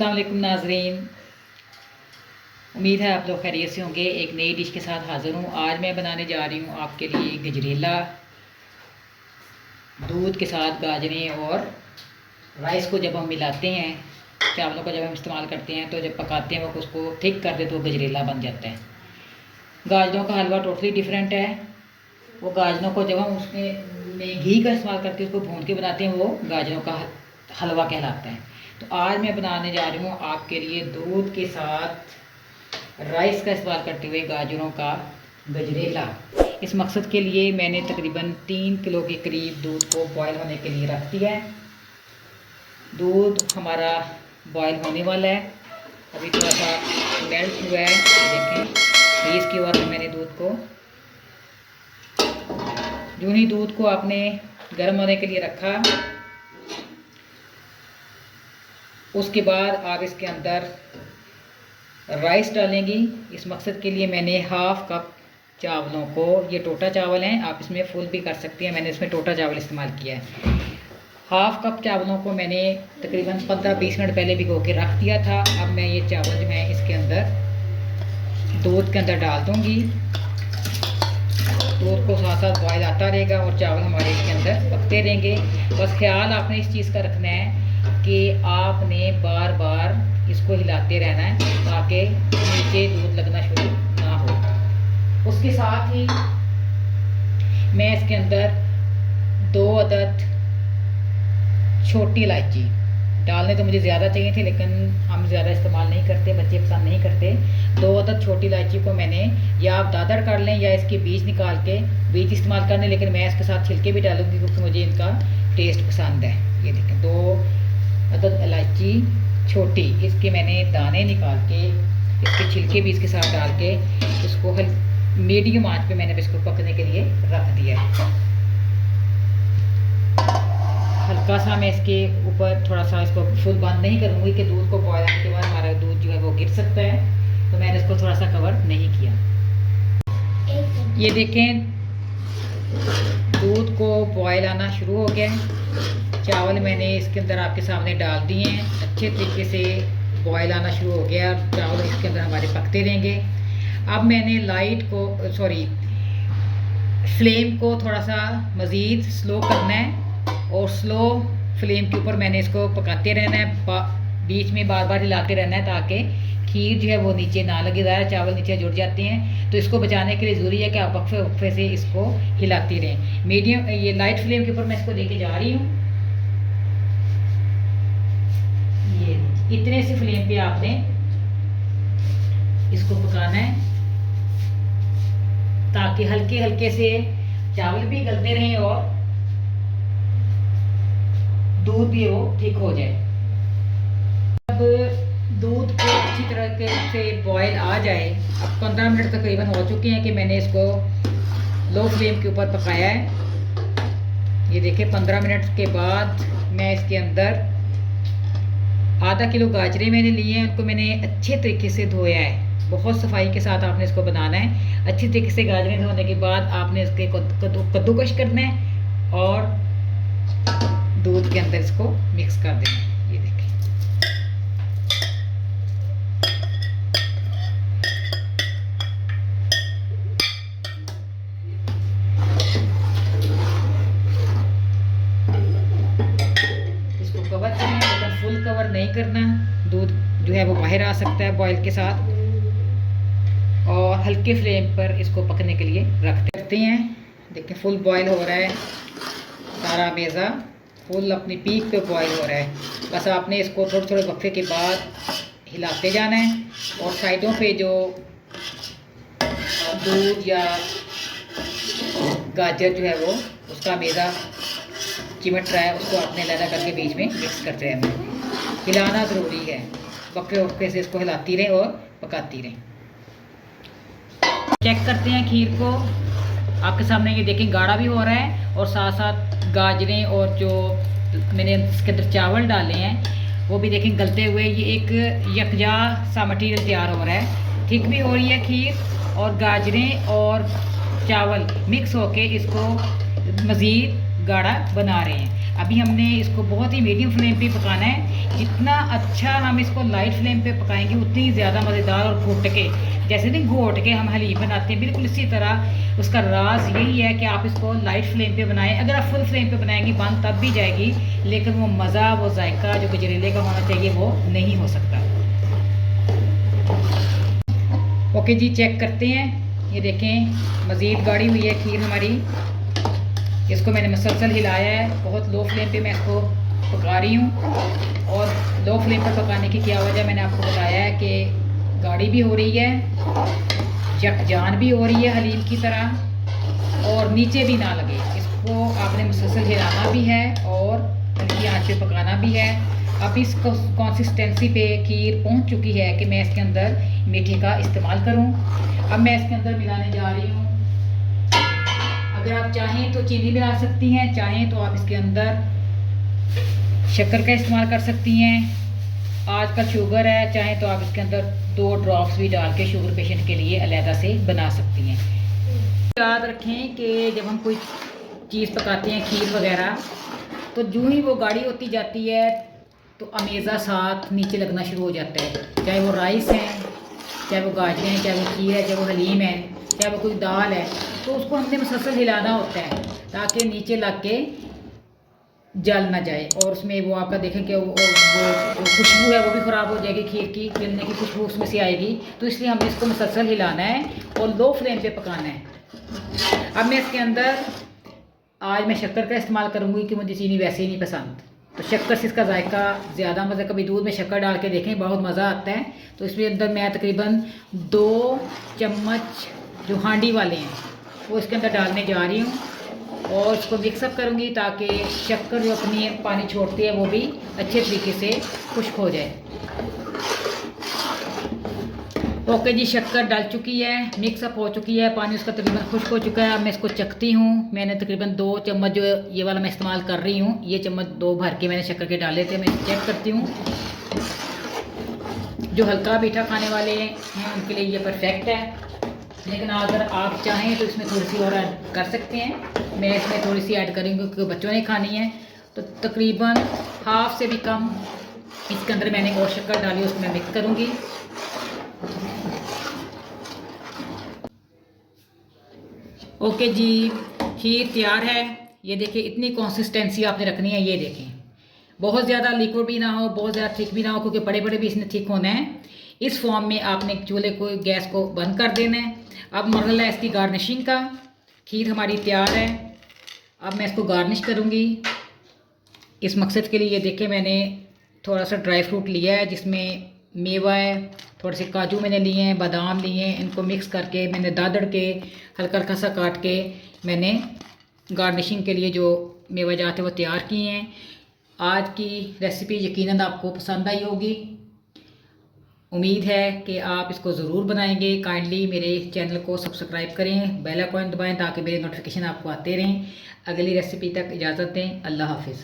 अस्सलाम वालेकुम नाज़रीन, उम्मीद है आप लोग खैरियत से होंगे। एक नई डिश के साथ हाज़िर हूँ। आज मैं बनाने जा रही हूँ आपके लिए गजरेला। दूध के साथ गाजरें और राइस को जब हम मिलाते हैं, चावलों का जब हम इस्तेमाल करते हैं तो जब पकाते हैं वो उसको थिक कर दे तो गजरेला बन जाता है। गाजरों का हलवा टोटली डिफरेंट है। वो गाजरों को जब हम उसमें घी का इस्तेमाल करके उसको भून के बनाते हैं वो गाजरों का हलवा कहलाता है। तो आज मैं बनाने जा रही हूँ आपके लिए दूध के साथ राइस का इस्तेमाल करते हुए गाजरों का गजरेला। इस मकसद के लिए मैंने तकरीबन 3 किलो के करीब दूध को बॉयल होने के लिए रख दिया है। दूध हमारा बॉयल होने वाला है, अभी थोड़ा सा मेल्ट हुआ है, देखें। फ्रीज की ओर मैंने दूध को, यूँ ही दूध को आपने गर्म होने के लिए रखा, उसके बाद आप इसके अंदर राइस डालेंगी। इस मकसद के लिए मैंने हाफ़ कप चावलों को, ये टोटा चावल हैं, आप इसमें फुल भी कर सकते हैं, मैंने इसमें टोटा चावल इस्तेमाल किया है। हाफ़ कप चावलों को मैंने तकरीबन 15-20 मिनट पहले भिगो के रख दिया था। अब मैं ये चावल जो है इसके अंदर दूध के अंदर डाल दूँगी। दूध को साथ साथ बॉयल आता रहेगा और चावल हमारे इसके अंदर पकते रहेंगे। बस ख्याल आपने इस चीज़ का रखना है कि आपने बार बार इसको हिलाते रहना है ताकि नीचे दूध लगना शुरू ना हो। उसके साथ ही मैं इसके अंदर 2 अदद छोटी इलायची डालने तो मुझे ज़्यादा चाहिए थे, लेकिन हम ज़्यादा इस्तेमाल नहीं करते, बच्चे पसंद नहीं करते। 2 अदद छोटी इलायची को मैंने, या आप दादड़ कर लें या इसके बीज निकाल के बीज इस्तेमाल करने, लेकिन मैं इसके साथ छिलके भी डालूँगी क्योंकि मुझे इनका टेस्ट पसंद है। ये देखें, 2 अदद इलायची छोटी, इसके मैंने दाने निकाल के, इसके छिलके भी इसके साथ डाल के इसको मीडियम आंच पे मैंने इसको पकने के लिए रख दिया है। हल्का सा मैं इसके ऊपर थोड़ा सा इसको फुल बंद नहीं करूँगी कि दूध को बॉयल आने के बाद हमारा दूध जो है वो गिर सकता है, तो मैंने इसको थोड़ा सा कवर नहीं किया। ये देखें, दूध को बॉयल आना शुरू हो गया है। चावल मैंने इसके अंदर आपके सामने डाल दिए हैं, अच्छे तरीके से बॉयल आना शुरू हो गया। चावल इसके अंदर हमारे पकते रहेंगे। अब मैंने फ्लेम को थोड़ा सा मज़ीद स्लो करना है और स्लो फ्लेम के ऊपर मैंने इसको पकाते रहना है, बीच में बार बार हिलाते रहना है ताकि खीर जो है वो नीचे ना लगे। ज़्यादा चावल नीचे जुड़ जाते हैं, तो इसको बचाने के लिए ज़रूरी है कि आप वक्फे वक्फे से इसको हिलाती रहें। मीडियम, ये लाइट फ्लेम के ऊपर मैं इसको लेके जा रही हूँ। ये इतने से फ्लेम पे आपने इसको पकाना है ताकि हल्के हल्के से चावल भी गलते रहें और दूध भी वो ठीक हो जाए। अब दूध को अच्छी तरह से बॉयल आ जाए, अब 15 मिनट तकरीबन हो चुके हैं कि मैंने इसको लो फ्लेम के ऊपर पकाया है। ये देखिए, 15 मिनट के बाद मैं इसके अंदर आधा किलो गाजरें मैंने लिए हैं, उनको मैंने अच्छे तरीके से धोया है। बहुत सफाई के साथ आपने इसको बनाना है। अच्छी तरीके से गाजरें धोने के बाद आपने इसके कद्दूकश करना है और दूध के अंदर इसको मिक्स कर देना है। ये देखिए, इसको कवर करें, लेकिन फुल कवर नहीं करना। दूध जो है वो बाहर आ सकता है बॉयल के साथ, और हल्के फ्लेम पर इसको पकने के लिए रखते हैं। देखिए, फुल बॉयल हो रहा है, सारा मेज़ा फुल अपनी पीक पे बॉयल हो रहा है। बस आपने इसको थोड़े थोड़े वक्फे के बाद हिलाते जाना है और साइडों पे जो दूध या गाजर जो है वो उसका मेज़ा चिमट रहा है, उसको आपने लहदा करके बीच में मिक्स करते रहना है। हिलाना ज़रूरी है, वक्फे वक्फे से इसको हिलाती रहें और पकाती रहें। चेक करते हैं खीर को, आपके सामने ये देखें गाढ़ा भी हो रहा है और साथ साथ गाजरें और जो मैंने इसके अंदर चावल डाले हैं वो भी देखें गलते हुए, ये एक यकजा सा मटीरियल तैयार हो रहा है। ठीक भी हो रही है खीर, और गाजरें और चावल मिक्स होके इसको मज़ीद गाढ़ा बना रहे हैं। अभी हमने इसको बहुत ही मीडियम फ्लेम पे पकाना है। जितना अच्छा हम इसको लाइट फ्लेम पे पकाएंगे उतनी ज़्यादा मज़ेदार और घोट के, जैसे नहीं घोट के हम हलीम बनाते हैं, बिल्कुल इसी तरह उसका राज यही है कि आप इसको लाइट फ्लेम पे बनाएं। अगर आप फुल फ्लेम पे बनाएंगे बन तब भी जाएगी, लेकिन वो मज़ा, वो जायका जो गजरेले का होना चाहिए वो नहीं हो सकता। ओके जी, चेक करते हैं। ये देखें मज़ीद गाढ़ी हुई है खीर हमारी। इसको मैंने मुसलसल हिलाया है, बहुत लो फ्लेम पे मैं इसको पका रही हूँ। और लो फ्लेम पर पकाने की क्या वजह मैंने आपको बताया है कि गाढ़ी भी हो रही है, यकजान भी हो रही है हलीम की तरह, और नीचे भी ना लगे। इसको आपने मुसलसल हिलाना भी है और हल्की आंच पे पकाना भी है। अब इस कंसिस्टेंसी पे खीर पहुँच चुकी है कि मैं इसके अंदर मीठे का इस्तेमाल करूँ। अब मैं इसके अंदर मिलाने जा रही हूँ, अगर आप चाहें तो चीनी मिला सकती हैं, चाहें तो आप इसके अंदर शक्कर का इस्तेमाल कर सकती हैं। आजकल शुगर है, चाहें तो आप इसके अंदर 2 ड्रॉप्स भी डाल के शुगर पेशेंट के लिए अलहदा से बना सकती हैं। याद रखें कि जब हम कोई चीज़ पकाते हैं खीर वगैरह, तो जो ही वो गाढ़ी होती जाती है तो अमेज़ा साथ नीचे लगना शुरू हो जाता है, चाहे वो राइस है, चाहे वो गाजरें हैं, चाहे वो खीर है, चाहे वो हलीम है, चाहे वो कोई दाल है। तो उसको हमने मुसलसल हिलाना होता है ताकि नीचे लग के जल ना जाए, और उसमें वो आपका देखें कि वो जो खुशबू है वो भी ख़राब हो जाएगी, खीर की जलने की खुशबू उसमें से आएगी। तो इसलिए हमें इसको मुसलसल हिलाना है और लो फ्लेम पे पकाना है। अब मैं इसके अंदर आज मैं शक्कर का इस्तेमाल करूँगी कि मुझे चीनी वैसे ही नहीं पसंद, तो शक्कर से इसका जायका ज़्यादा मज़ा। कभी दूध में शक्कर डाल के देखें, बहुत मज़ा आता है। तो इसमें अंदर मैं तकरीबन 2 चम्मच जो हांडी वाले हैं वो इसके अंदर डालने जा रही हूँ, और इसको मिक्सअप करूँगी ताकि शक्कर जो अपनी पानी छोड़ती है वो भी अच्छे तरीके से खुश्क हो जाए। ओके जी, शक्कर डाल चुकी है, मिक्सअप हो चुकी है, पानी उसका तकरीबन खुश्क हो चुका है। अब मैं इसको चखती हूँ। मैंने तकरीबन 2 चम्मच जो ये वाला मैं इस्तेमाल कर रही हूँ, ये चम्मच 2 भर के मैंने शक्कर के डाले थे। मैं चेक करती हूँ। जो हल्का मीठा खाने वाले हैं उनके लिए ये परफेक्ट है, लेकिन अगर आप चाहें तो इसमें थोड़ी सी और ऐड कर सकते हैं। मैं इसमें थोड़ी सी ऐड करूँगी क्योंकि बच्चों ने खानी है, तो तकरीबन हाफ से भी कम इसके अंदर मैंने और शक्कर डाली, उसको मैं मिक्स करूँगी। ओके जी, खीर तैयार है। ये देखिए, इतनी कंसिस्टेंसी आपने रखनी है। ये देखें, बहुत ज़्यादा लिक्विड भी ना हो, बहुत ज़्यादा थिक भी ना हो, क्योंकि बड़े बड़े भी इसने थिक होना है। इस फॉर्म में आपने चूल्हे को, गैस को बंद कर देना है। अब मरहला है इसकी गार्निशिंग का। खीर हमारी तैयार है। अब मैं इसको गार्निश करूँगी। इस मकसद के लिए देखें, मैंने थोड़ा सा ड्राई फ्रूट लिया है जिसमें मेवा है, थोड़े से काजू मैंने लिए हैं, बादाम लिए हैं। इनको मिक्स करके मैंने दादड़ के हल्का हल्का सा काट के मैंने गार्निशिंग के लिए जो मेवा जात है वो तैयार किए हैं। आज की रेसिपी यकीनन आपको पसंद आई होगी। उम्मीद है कि आप इसको ज़रूर बनाएंगे। काइंडली मेरे चैनल को सब्सक्राइब करें, बेल आइकन दबाएं ताकि मेरे नोटिफिकेशन आपको आते रहें। अगली रेसिपी तक इजाज़त दें। अल्लाह हाफिज़।